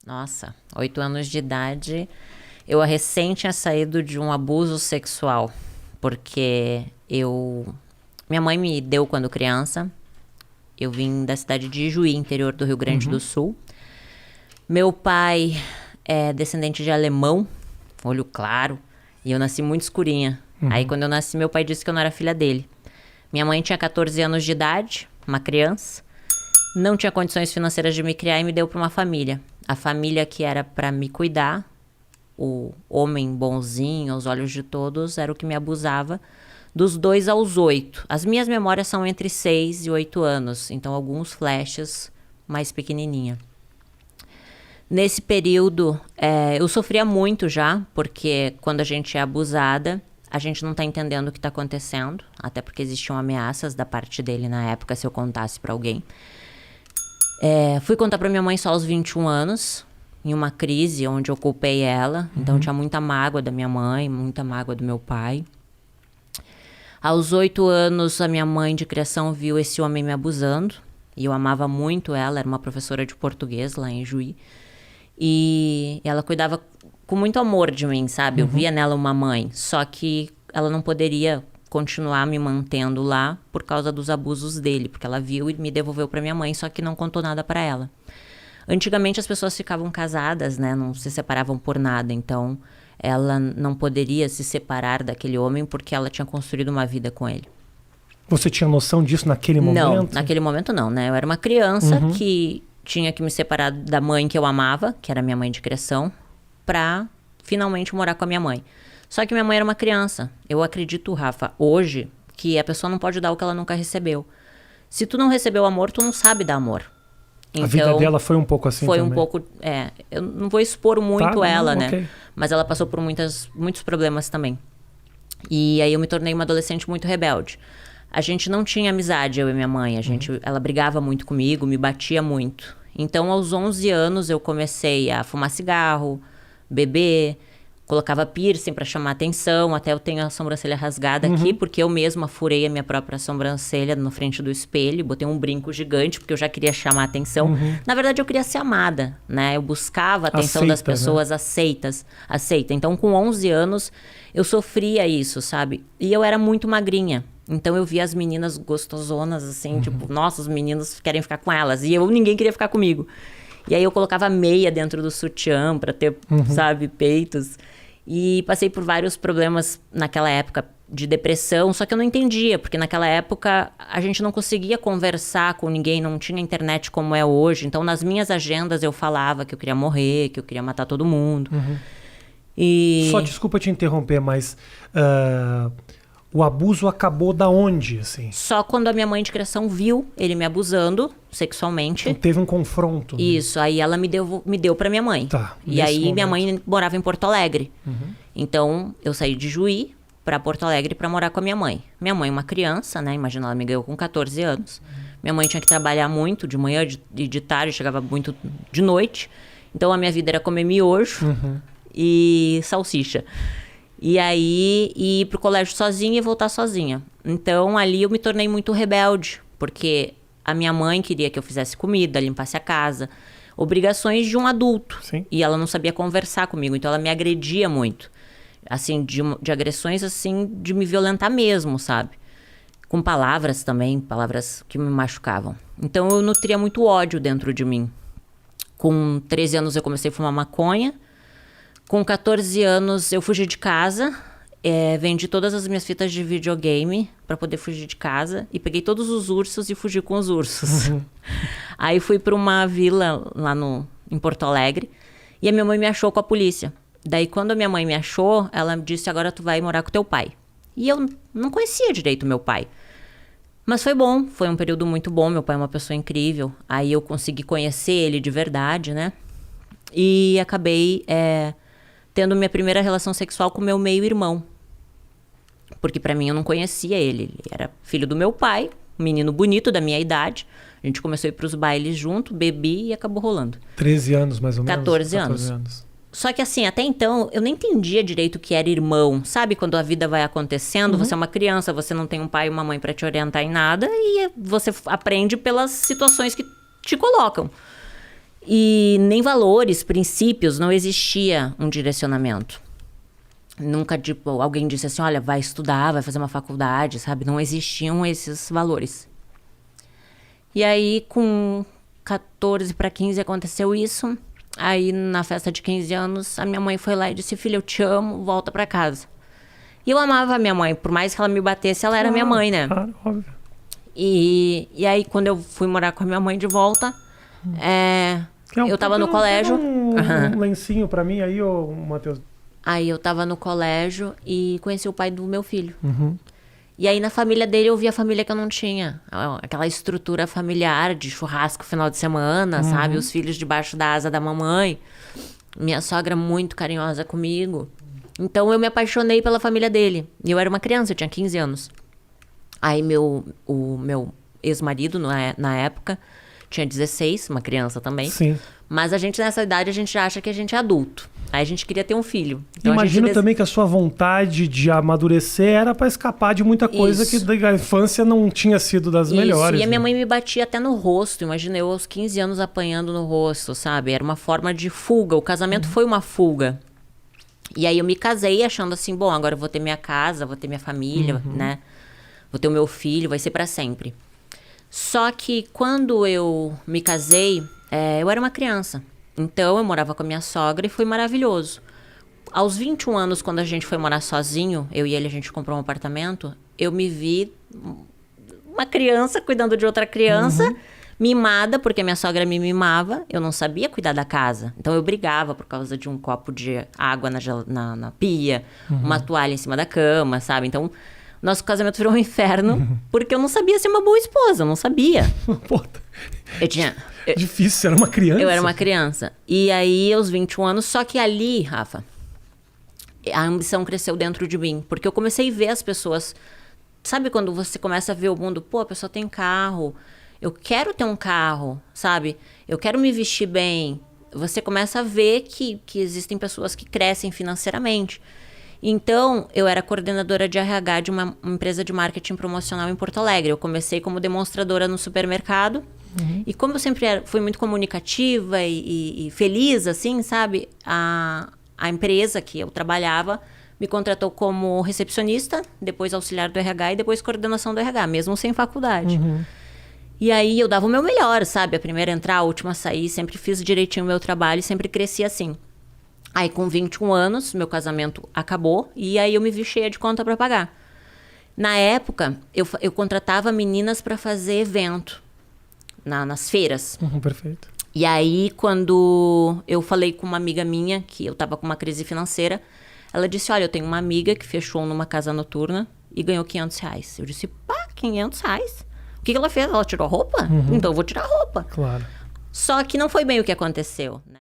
Nossa, 8 anos de idade, eu recém tinha saído de um abuso sexual, porque minha mãe me deu quando criança, eu vim da cidade de Ijuí, interior do Rio Grande do Sul. Meu pai é descendente de alemão, olho claro, e eu nasci muito escurinha. Aí quando eu nasci, meu pai disse que eu não era filha dele. Minha mãe tinha 14 anos de idade, uma criança, não tinha condições financeiras de me criar e me deu para uma família. A família que era para me cuidar, o homem bonzinho, aos olhos de todos, era o que me abusava dos 2 aos 8. As minhas memórias são entre 6 e 8 anos, então alguns flashes mais pequenininha. Nesse período, eu sofria muito já, porque quando a gente é abusada, a gente não tá entendendo o que tá acontecendo, até porque existiam ameaças da parte dele na época se eu contasse pra alguém. Fui contar pra minha mãe só aos 21 anos, em uma crise onde eu culpei ela. Então tinha muita mágoa da minha mãe, muita mágoa do meu pai. Aos 8 anos, a minha mãe de criação viu esse homem me abusando. E eu amava muito ela, era uma professora de português lá em Juí. E ela cuidava com muito amor de mim, sabe? Eu via nela uma mãe. Só que ela não poderia continuar me mantendo lá por causa dos abusos dele, porque ela viu e me devolveu para minha mãe, só que não contou nada para ela. Antigamente as pessoas ficavam casadas, né? Não se separavam por nada, então ela não poderia se separar daquele homem porque ela tinha construído uma vida com ele. Você tinha noção disso naquele momento? Não, naquele momento não, né? Eu era uma criança que tinha que me separar da mãe que eu amava, que era minha mãe de criação, pra finalmente morar com a minha mãe. Só que minha mãe era uma criança. Eu acredito, Rafa, hoje, que a pessoa não pode dar o que ela nunca recebeu. Se tu não recebeu amor, tu não sabe dar amor. Então, a vida dela foi um pouco assim foi também. um pouco... eu não vou expor muito ela, né? Okay. Mas ela passou por muitos problemas também. E aí eu me tornei uma adolescente muito rebelde. A gente não tinha amizade, eu e minha mãe. Ela brigava muito comigo, me batia muito. Então, aos 11 anos, eu comecei a fumar cigarro, beber, colocava piercing para chamar atenção. Até eu tenho a sobrancelha rasgada aqui, porque eu mesma furei a minha própria sobrancelha na frente do espelho. Botei um brinco gigante, porque eu já queria chamar atenção. Na verdade, eu queria ser amada, né? Eu buscava a atenção das pessoas, né? Aceita. Então, com 11 anos, eu sofria isso, sabe? E eu era muito magrinha. Então eu via as meninas gostosonas, assim, tipo, nossa, os meninos querem ficar com elas. E ninguém queria ficar comigo. E aí eu colocava meia dentro do sutiã pra ter, sabe, peitos. E passei por vários problemas naquela época de depressão, só que eu não entendia, porque naquela época a gente não conseguia conversar com ninguém, não tinha internet como é hoje. Então nas minhas agendas eu falava que eu queria morrer, que eu queria matar todo mundo. E... Só desculpa te interromper, mas... o abuso acabou da onde, assim? Só quando a minha mãe de criação viu ele me abusando sexualmente. Então teve um confronto. Isso, aí ela me deu pra minha mãe. Tá, e aí momento. minha mãe morava em Porto Alegre. Então eu saí de Juí pra Porto Alegre pra morar com a minha mãe. Minha mãe é uma criança, né? Imagina, ela me ganhou com 14 anos. Minha mãe tinha que trabalhar muito de manhã e de tarde, chegava muito de noite. Então a minha vida era comer miojo e salsicha. E aí, ir pro colégio sozinha e voltar sozinha. Então, ali eu me tornei muito rebelde. Porque a minha mãe queria que eu fizesse comida, limpasse a casa. Obrigações de um adulto. Sim. E ela não sabia conversar comigo. Então, ela me agredia muito. Assim, de agressões, assim, de me violentar mesmo, sabe? Com palavras também, palavras que me machucavam. Então, eu nutria muito ódio dentro de mim. Com 13 anos, eu comecei a fumar maconha. Com 14 anos, eu fugi de casa, vendi todas as minhas fitas de videogame para poder fugir de casa e peguei todos os ursos e fugi com os ursos. Aí fui para uma vila lá em Porto Alegre e a minha mãe me achou com a polícia. Daí, quando a minha mãe me achou, ela me disse, agora tu vai morar com teu pai. E eu não conhecia direito meu pai. Mas foi bom, foi um período muito bom, meu pai é uma pessoa incrível. Aí eu consegui conhecer ele de verdade, né? E acabei... tendo minha primeira relação sexual com meu meio-irmão. Porque pra mim eu não conhecia ele. Ele era filho do meu pai, um menino bonito da minha idade. A gente começou a ir pros bailes junto, bebi e acabou rolando. 13 anos mais ou menos? 14 anos. Só que assim, até então, eu nem entendia direito o que era irmão. Sabe quando a vida vai acontecendo, você é uma criança, você não tem um pai e uma mãe pra te orientar em nada. E você aprende pelas situações que te colocam. E nem valores, princípios, não existia um direcionamento. Nunca, tipo, alguém disse assim, olha, vai estudar, vai fazer uma faculdade, sabe? Não existiam esses valores. E aí, com 14 para 15 aconteceu isso. Aí, na festa de 15 anos, a minha mãe foi lá e disse, filha, eu te amo, volta para casa. E eu amava a minha mãe, por mais que ela me batesse, ela era minha mãe, né? Claro, óbvio. E aí, quando eu fui morar com a minha mãe de volta, eu tava no colégio. Um lencinho pra mim aí, ô Matheus. Aí eu tava no colégio e conheci o pai do meu filho. Uhum. E aí na família dele eu vi a família que eu não tinha. Aquela estrutura familiar de churrasco final de semana, sabe? Os filhos debaixo da asa da mamãe. Minha sogra muito carinhosa comigo. Então eu me apaixonei pela família dele. E eu era uma criança, eu tinha 15 anos. Aí o meu ex-marido, na época, tinha 16, uma criança também. Sim. Mas a gente, nessa idade, a gente acha que a gente é adulto. Aí a gente queria ter um filho. Então, imagino também que a sua vontade de amadurecer era para escapar de muita coisa que da infância não tinha sido das melhores. E a minha mãe me batia até no rosto. Imagina eu aos 15 anos apanhando no rosto, sabe? Era uma forma de fuga. O casamento foi uma fuga. E aí eu me casei achando assim, bom, agora eu vou ter minha casa, vou ter minha família, né? Vou ter o meu filho, vai ser para sempre. Só que quando eu me casei, eu era uma criança. Então eu morava com a minha sogra e foi maravilhoso. Aos 21 anos, quando a gente foi morar sozinho, eu e ele, a gente comprou um apartamento, eu me vi uma criança cuidando de outra criança, mimada, porque minha sogra me mimava, eu não sabia cuidar da casa. Então eu brigava por causa de um copo de água na pia, uma toalha em cima da cama, sabe? Então nosso casamento virou um inferno, porque eu não sabia ser uma boa esposa, eu não sabia. Difícil, você era uma criança. Eu era uma criança. E aí, aos 21 anos, só que ali, Rafa, a ambição cresceu dentro de mim. Porque eu comecei a ver as pessoas... Sabe quando você começa a ver o mundo? Pô, a pessoa tem carro. Eu quero ter um carro, sabe? Eu quero me vestir bem. Você começa a ver que existem pessoas que crescem financeiramente. Então, eu era coordenadora de RH de uma empresa de marketing promocional em Porto Alegre. Eu comecei como demonstradora no supermercado. E como eu sempre fui muito comunicativa e feliz, assim, sabe? A empresa que eu trabalhava me contratou como recepcionista, depois auxiliar do RH e depois coordenação do RH, mesmo sem faculdade. E aí eu dava o meu melhor, sabe? A primeira a entrar, a última a sair, sempre fiz direitinho o meu trabalho e sempre cresci assim. Aí com 21 anos, meu casamento acabou e aí eu me vi cheia de conta para pagar. Na época, eu contratava meninas para fazer evento. Nas feiras. Perfeito. E aí, quando eu falei com uma amiga minha, que eu tava com uma crise financeira, ela disse, olha, eu tenho uma amiga que fechou numa casa noturna e ganhou R$500. Eu disse, pá, R$500? O que ela fez? Ela tirou a roupa? Então eu vou tirar a roupa. Claro. Só que não foi bem o que aconteceu, né?